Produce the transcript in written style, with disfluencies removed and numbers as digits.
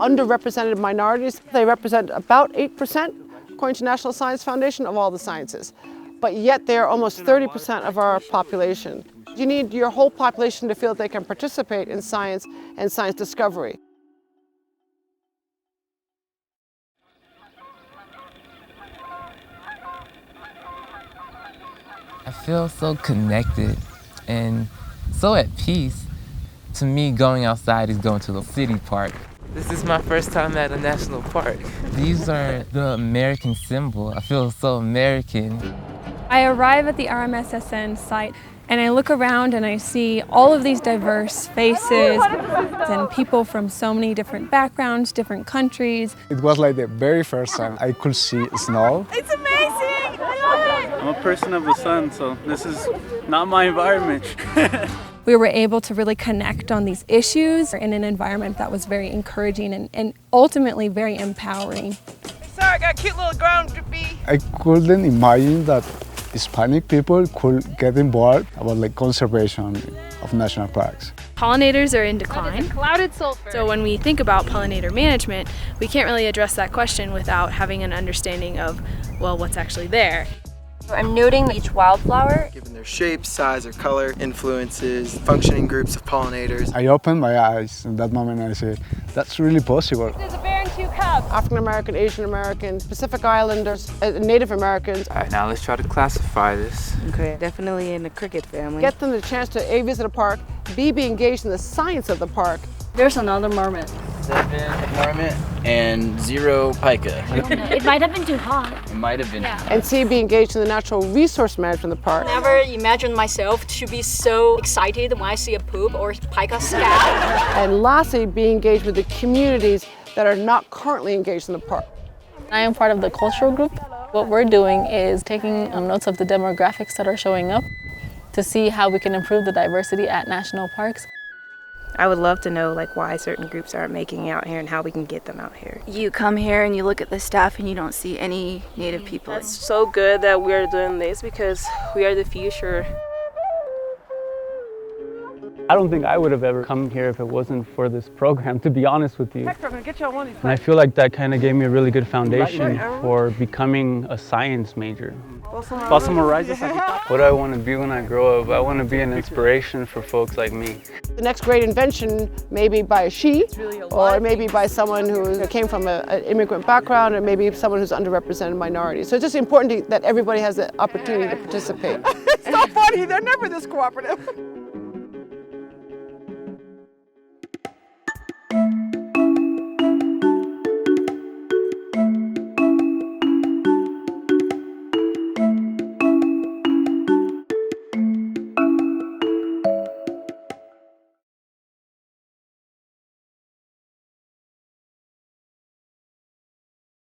underrepresented minorities. They represent about 8%, according to National Science Foundation, of all the sciences. But yet they are almost 30% of our population. You need your whole population to feel that they can participate in science and science discovery. I feel so connected and so at peace. To me, going outside is going to the city park. This is my first time at a national park. These are the American symbol. I feel so American. I arrive at the RMSSN site and I look around and I see all of these diverse faces and people from so many different backgrounds, different countries. It was like the very first time I could see snow. It's amazing! I love it! I'm a person of the sun, so this is not my environment. We were able to really connect on these issues in an environment that was very encouraging and ultimately very empowering. Sorry, I got a cute little ground drippy. I couldn't imagine that Hispanic people could get involved about like conservation of national parks. Pollinators are in decline. Clouded sulfur. So when we think about pollinator management, we can't really address that question without having an understanding of, well, what's actually there. I'm noting each wildflower. Given their shape, size, or color, influences, functioning groups of pollinators. I opened my eyes in that moment and I said, that's really possible. There's a bear and 2 cubs. African American, Asian American, Pacific Islanders, Native Americans. All right, now let's try to classify this. Okay, definitely in the cricket family. Get them the chance to A, visit a park, B, be engaged in the science of the park. There's another marmot. 7 marmot and 0 pika. It might have been too hot. It might have been. And C, be engaged in the natural resource management of the park. Never imagined myself to be so excited when I see a poop or pika scat. And lastly, be engaged with the communities that are not currently engaged in the park. I am part of the cultural group. What we're doing is taking notes of the demographics that are showing up to see how we can improve the diversity at national parks. I would love to know why certain groups aren't making it out here and how we can get them out here. You come here and you look at the staff and you don't see any Native people. It's so good that we're doing this because we are the future. I don't think I would have ever come here if it wasn't for this program, to be honest with you. And I feel like that kind of gave me a really good foundation for becoming a science major. What do I want to be when I grow up? I want to be an inspiration for folks like me. The next great invention may be by a she, or maybe by someone who came from an immigrant background, or maybe someone who's underrepresented minority. So it's just important that everybody has the opportunity to participate. It's so funny, they're never this cooperative.